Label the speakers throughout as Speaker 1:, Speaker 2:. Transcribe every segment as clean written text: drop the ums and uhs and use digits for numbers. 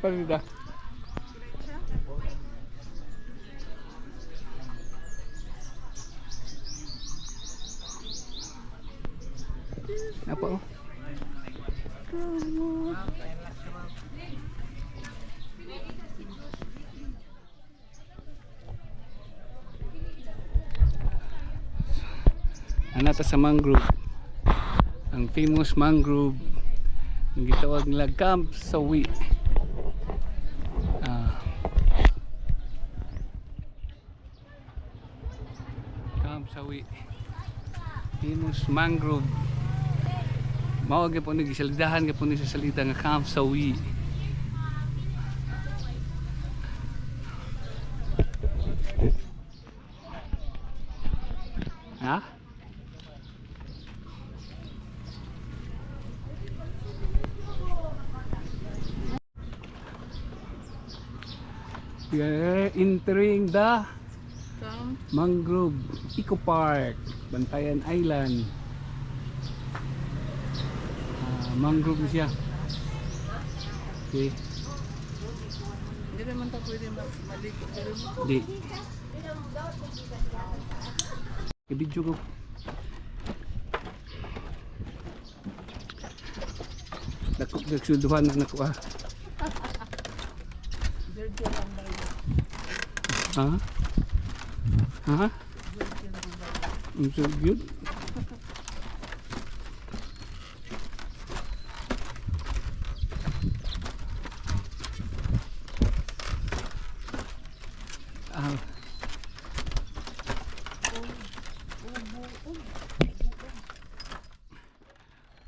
Speaker 1: Parida. Apa oh? Anata sa mangrove. Ang famous mangrove ang gitawag nila Camp Sawi. Camp Sawi. Famous mangrove. Mao gyapon ni gisaldahan gyapon ni sa salita nga Camp Sawi. Ha? We are entering the Mangrove Eco Park, Bantayan Island. Mangrove siya. Okay.
Speaker 2: Hindi naman ta pwede maligo pero
Speaker 1: Di. Ibidyo ko. Nagsulduhan na nako ah. Ha? Ha? I'm so good.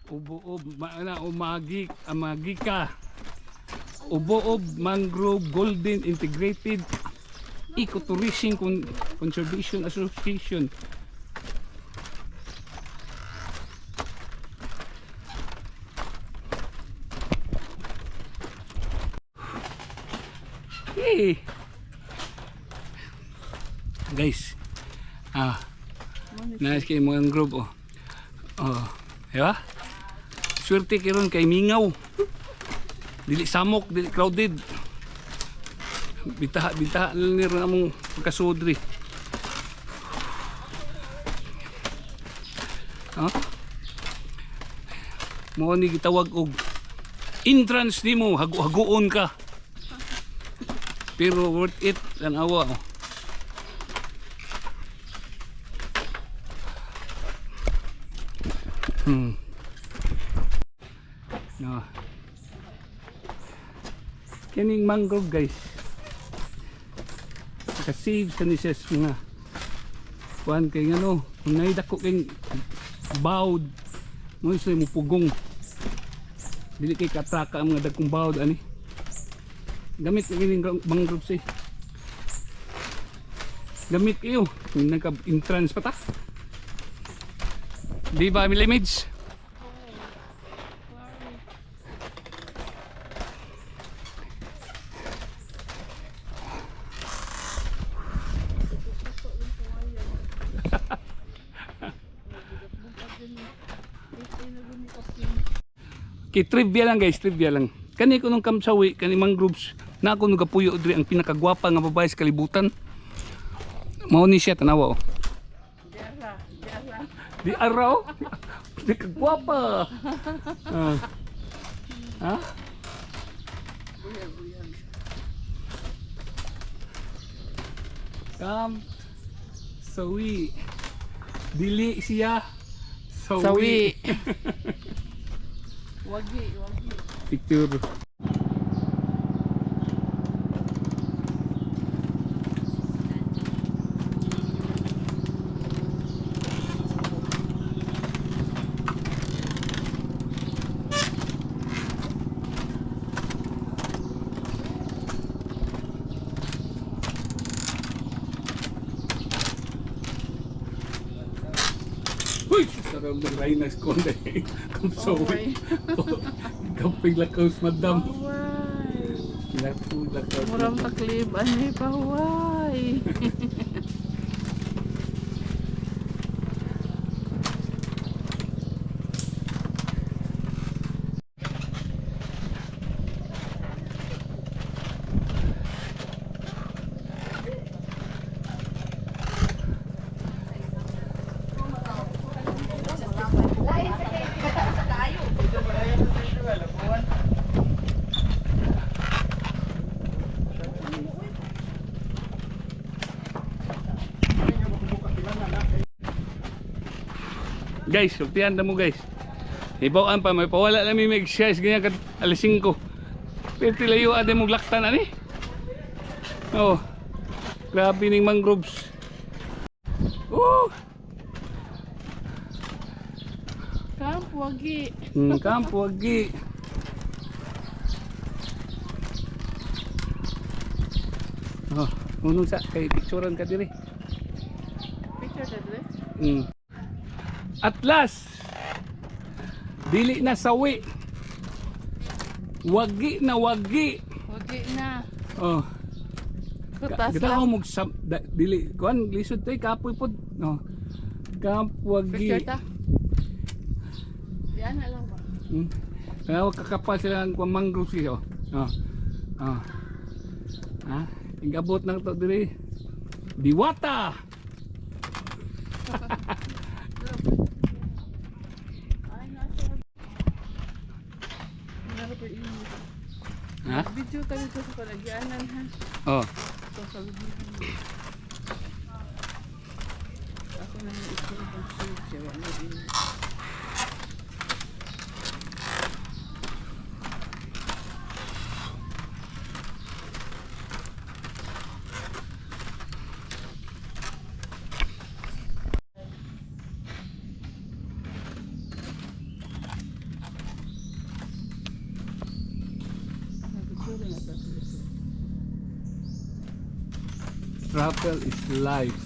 Speaker 1: Ubo-ob, magika. Ubo-ob Mangrove Golden Integrated Ecotourism Conservation Association. Hey. Guys. Nice kay mangrove oh. Oh, diba? Swerte karon kay mingaw. Dili samok, dili crowded. Bitaha ni ron among pagkasudri. Mo ni gitawag og entrance nimo, haguon ka. Pero worth it ang awa. No. Kining mangrove guys. Save sa nises mga kuan kay ngano, kung naidako kay bawd mo iso mo pugong. Dili kay katraka ang mga dagkong bawd ani. Gamit kining mangrove say. Gamit iyo, nagka-entrance pa ta. Di ba milimage? Okay, trivia lang guys, trivia lang. Kani ko nung Camp Sawi, kani mangroves, na ako nung kapuyo diri ang pinakagwapa nga babae sa kalibutan. Mao ni siya tanawa oh. Di araw. Di kagwapa. Ha? Camp Sawi. Dili siya Sawi.
Speaker 2: wagi.
Speaker 1: Picture. Uy! Sarang maray na eskonde. Camp Sawi. Kamping lakaws madam. Lakaws.
Speaker 2: Muram taklib ani pahuway.
Speaker 1: Guys, sultihan na mo guys. Ibawaan pa, may pawala na may exercise ganyan kat alas 5. Pero tilayo ade mo laktan ani. Oh. Grabe ning mangroves.
Speaker 2: Kampo wagi.
Speaker 1: Kampo agi. Oh, unong sa kay picturean ka diri.
Speaker 2: Picture na dre.
Speaker 1: Atlas. Dili na sawi. Wagi na wagi.
Speaker 2: Wagi na.
Speaker 1: Oh.
Speaker 2: Kutas
Speaker 1: Kita
Speaker 2: lang.
Speaker 1: ko dili kuan lisod tay kapoy pod. No. Kampo agi.
Speaker 2: Picture ta. Yan na lang ba?
Speaker 1: Kaya kakapal sila ng mangroves siya. Oh. Oh. Ha? Ingabot ng to diri. Diwata.
Speaker 2: Ay, nasa.
Speaker 1: Ha?
Speaker 2: Video tayo sa palagyanan ha.
Speaker 1: Oh.
Speaker 2: Ito sa video. Ako na yung ito ng shoot siya. Wala din.
Speaker 1: Travel is life.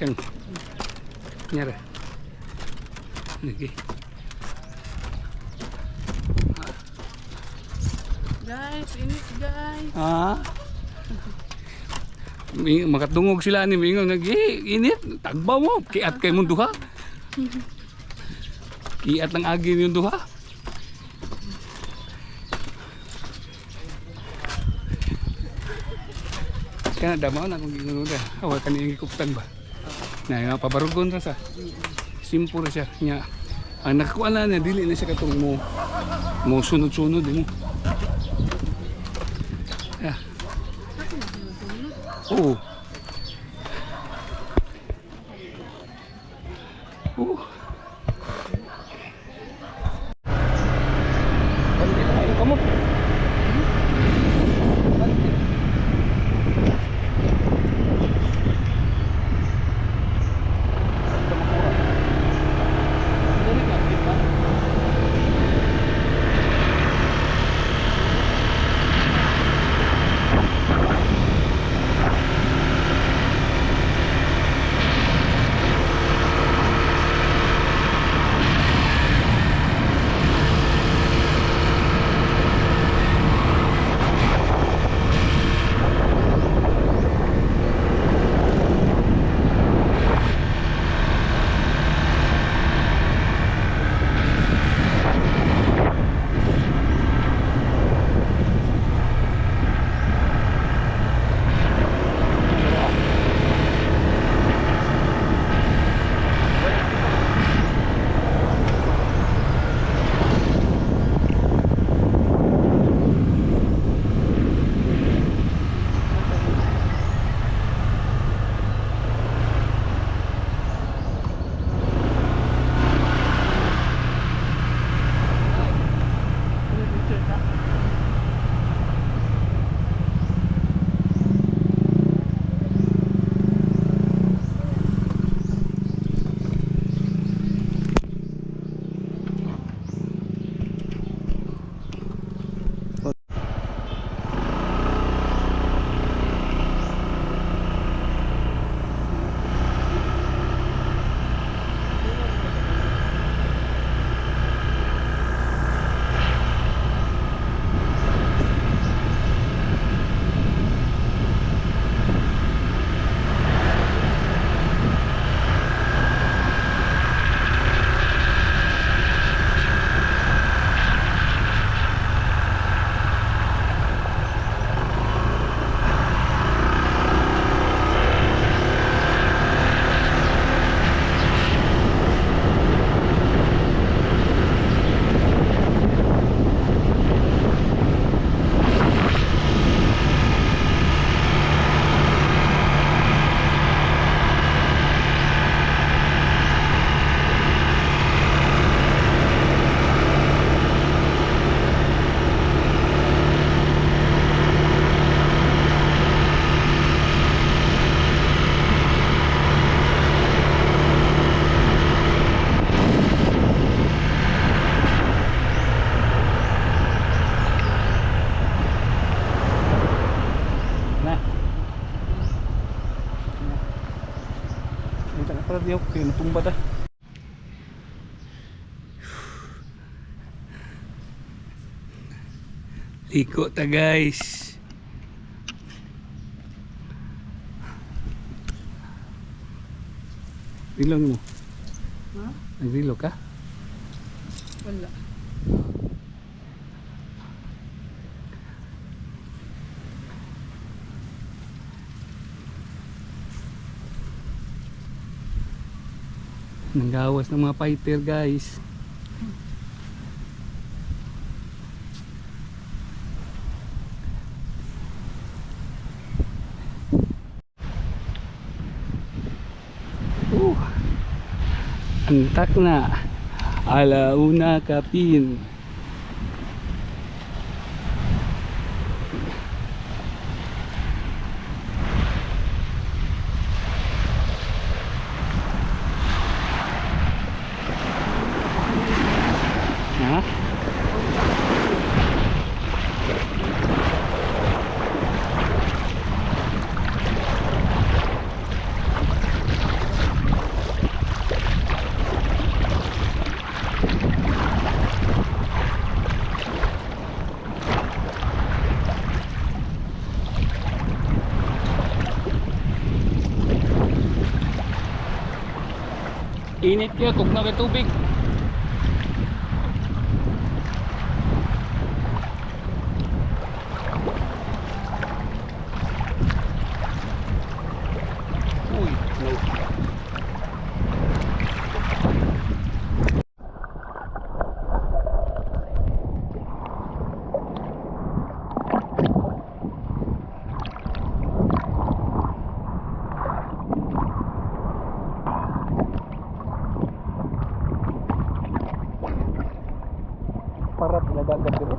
Speaker 1: Siyang nyara. Okay.
Speaker 2: Guys, init guys.
Speaker 1: Ah. Makatungog sila ni Mingo init tagba mo kiat kay mo duha. Kiat ang agi yung duha. Kaya damaw na kung ginoon da. Hawa kani kuptan ba. Na yung pabarugon ra sa. Simpur siya nya. Ang nakakuha na niya dili na siya katong mo sunod-sunod mo. Yeah. Oh. Oh. Kamu. para di okay, natumba ta. Liko ta guys. Ilang mo?
Speaker 2: Ha?
Speaker 1: Nagrilo ka?
Speaker 2: Wala.
Speaker 1: Nanggawas ng mga fighter guys. Antak na alauna kapin. Ha? Init kaya kung na tubig. Uy, no. Parat na dagat dito.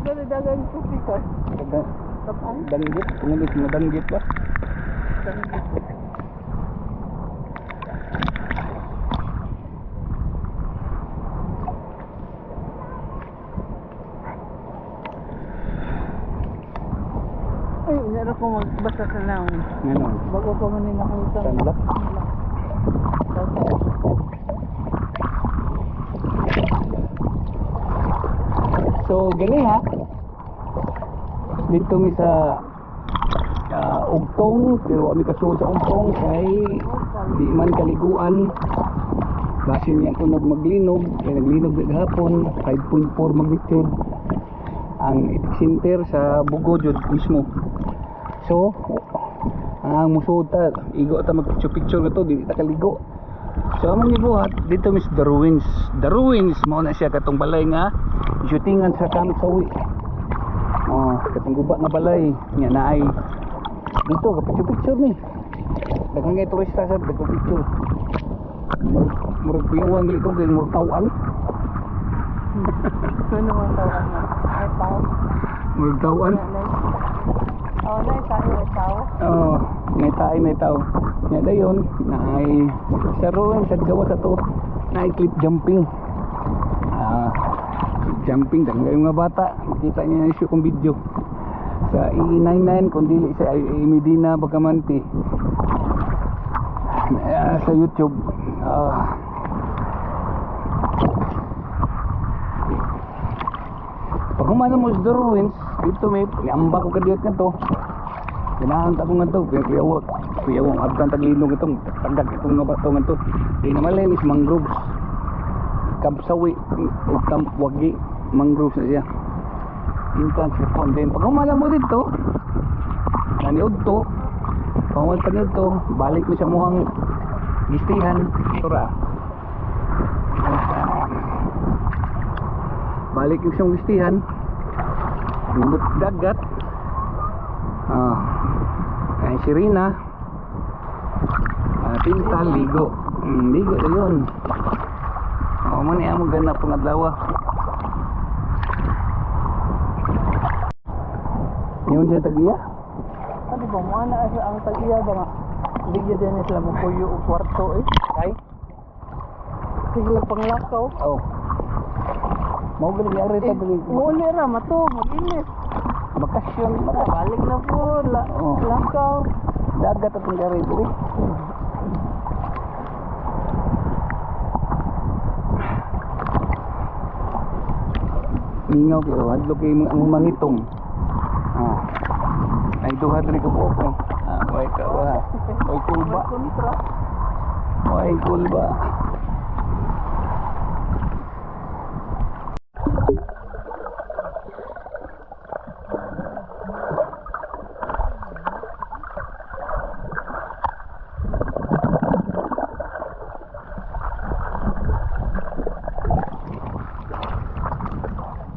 Speaker 2: Dala-dalang tubig ka. Tapang?
Speaker 1: Danggit, pengulis na danggit ba?
Speaker 2: Ay, nara ko magbasa sa naon.
Speaker 1: Ano?
Speaker 2: Bago ko man nila kung saan.
Speaker 1: Tanlak? So, gani ha. Dito mi sa ugtong, pero kami kasunod sa ugtong kay di man kaliguan. Base niya ko maglinog, kaya naglinog na hapon, 5.4 magnitude ang epicenter sa Bugojod mismo. So, ang musod ta, igo ta mag-picture na to, di ta kaligo. So, among gibuhat dito mis The Ruins. The Ruins mao na siya katong balay nga shootingan sa Camp Sawi. Oh, katong guba nga balay nya naay dito ka picture ni. Daghang nga turista sa picture. Murag piwang dili ko kay murag tawan.
Speaker 2: Ano ang tawag na? Ay, tao?
Speaker 1: Murag tawan.
Speaker 2: Oo, na tayo, ay tao.
Speaker 1: Oh, may tao. Nya dayon naay sa ruin sa gawa sa to naay cliff jumping. Jumping dahil yung mga bata makita niya yung kong video sa E99 kung dili sa Medina Bagamanti sa YouTube. Pag humana mo sa The Ruins dito may amba ko kadiyot nga to, ganahan ta ko nga to, kuyawang abdan taglinog itong tagag itong nga bato nga to, di na malinis mangroves, Camp Sawi o Camp Wagi, mangroves na siya. Intense response din. Pag humala mo dito, naniod to, pangwal pa nito, balik mo sa muhang gistihan, tura. Balik yung siyang gistihan, lumot dagat, ay sirina, pintal, ligo. Ligo na yun. Mani ang ganap ng adlaw. Yung siya tagiya?
Speaker 2: Ano ba mo ana sa ang tag-iya ba nga? Bigyan din sila mo puyo o kwarto eh.
Speaker 1: Kay?
Speaker 2: Sige panglakaw.
Speaker 1: Oh. Mau gali ari ta dili.
Speaker 2: Muli ra mato, mag-inis.
Speaker 1: Bakasyon mata.
Speaker 2: Balik na po,
Speaker 1: Oh.
Speaker 2: lakaw.
Speaker 1: Dagat atong gari dili. Mingaw kayo, hadlo kayo ang mangitong. Ay duha diri ko po. Way ka wa. Way kulba. Way kulba.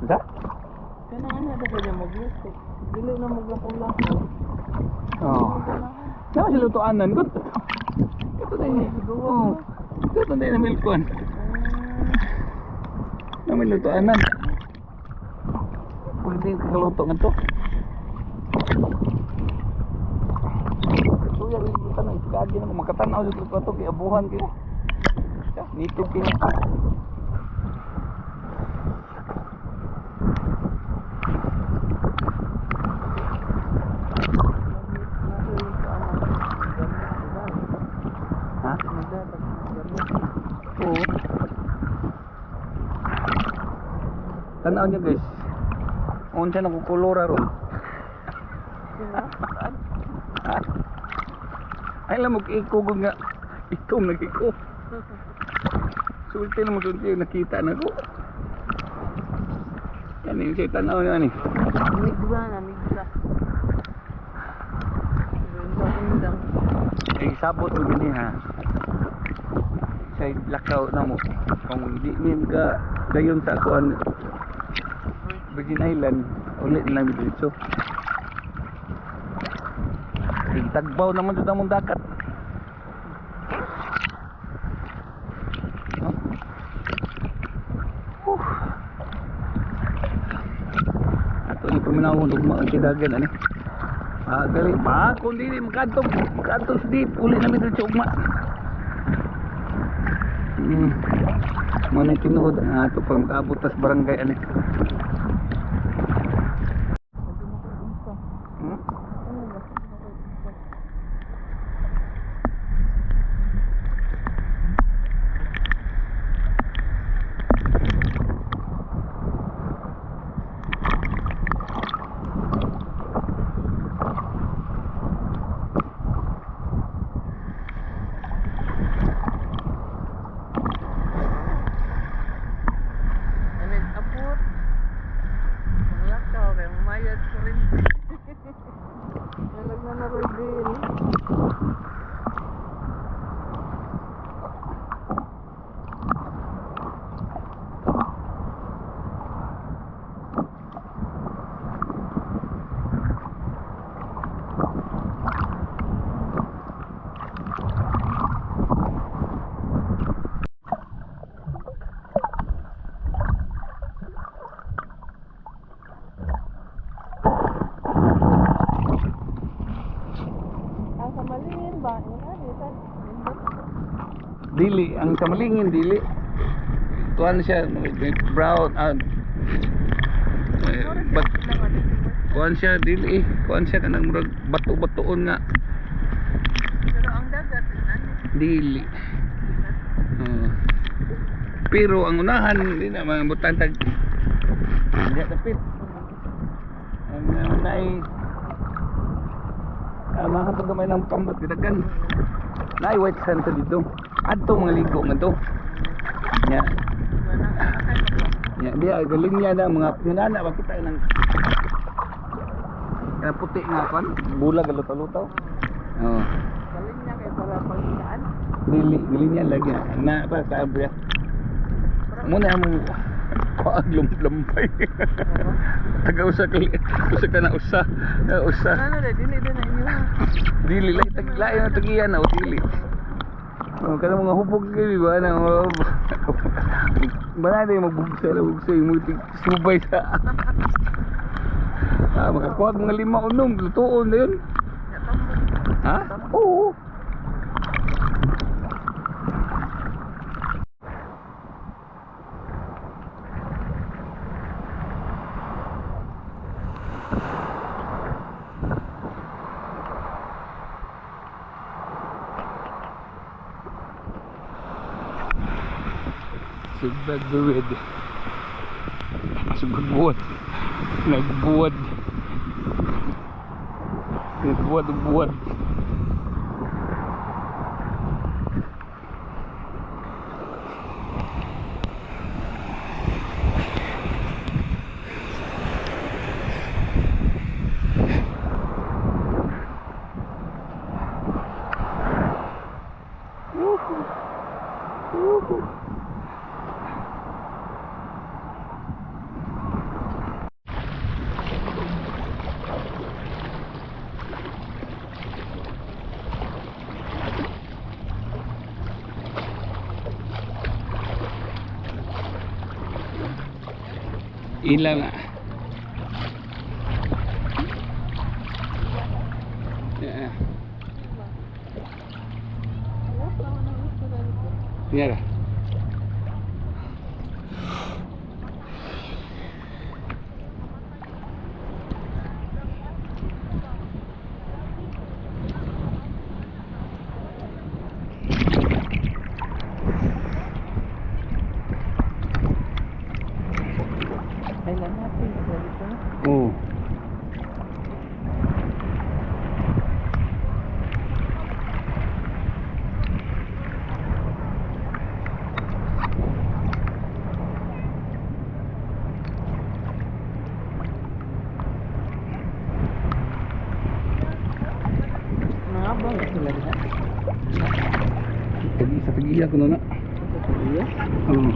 Speaker 1: Da?
Speaker 2: Kanang ada pa niya magluto. Dili na maglakaw-lakaw.
Speaker 1: Oh. Nama sila lutoanan ko. Ito na yun. Oh. Ito na yun na milkon. Namin lutoanan. Pwede kaluto nga to. So yan, ito na iskagi na makatanaw dito pa to. Kaya abuhan kayo. Nito kayo. Ha? Oo. Tanaw niyo guys. Unsa na kukulora ron. Ha? Ay lang mag-ikog nga. Ikaw nag-ikog. Sulti na mo sulti nakita na ko. Yan yung siya tanaw niyo ani.
Speaker 2: Migsa na, migsa. Undang-undang.
Speaker 1: Ay sabot mo gini ha. Say lakaw na mo. Kung di min ka dayon sa kuan Virgin Island ulit lang dito. Tagbaw naman dito ang dagat. Ato ni paminawon ug mga dagan ani. Gali pa kun dili makadtog di uli na dito sa ugma. Mana tinuod ato pang kaabot tas barangay ani. Dili, ang kamalingin dili. Kuan siya brown but kuan siya dili, kuan siya kanang murag bato-batoon nga.
Speaker 2: Pero ang dagat
Speaker 1: Dili. Pero ang unahan di na mga butang tag. Diya tapit. Ang nay mga gamay ng pambot ditagan. Nay white sand dito. Adto mga ligo man to. Nya. Nya dia galing niya na mga pinana ba kita nang kana puti nga kon, bulag lutaw-lutaw. Oh.
Speaker 2: galing niya kay para pagkitaan.
Speaker 1: Galing niya lagi na pa sa abya. Muna mo paglumplambay. Taga-usa ka na usa.
Speaker 2: Ano rin, dili din na inyo ha.
Speaker 1: Dili lay taglay na tagiyan na dili. Oh, kada mga hubog kayo ba na banade magbugsa mo subay sa. Makakuha mga 5 unom lutuon na yun. Ha? Oo. Subag buwid. Sugod-buwad. Nagbuwad. Nagbuwad-buwad. Ilang yeah. Yeah.
Speaker 2: Kailan natin dito?
Speaker 1: Oh.
Speaker 2: Mga ba sila diha?
Speaker 1: Tagi sa tagiya ko na.
Speaker 2: Iya.
Speaker 1: Oh.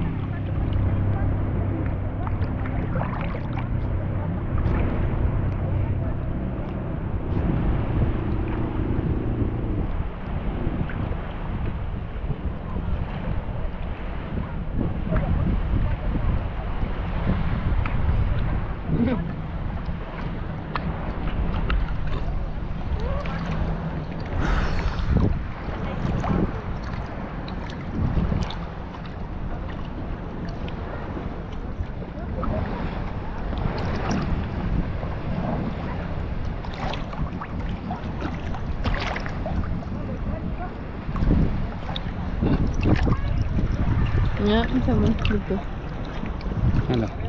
Speaker 2: Nga, isa man dito.
Speaker 1: Hala.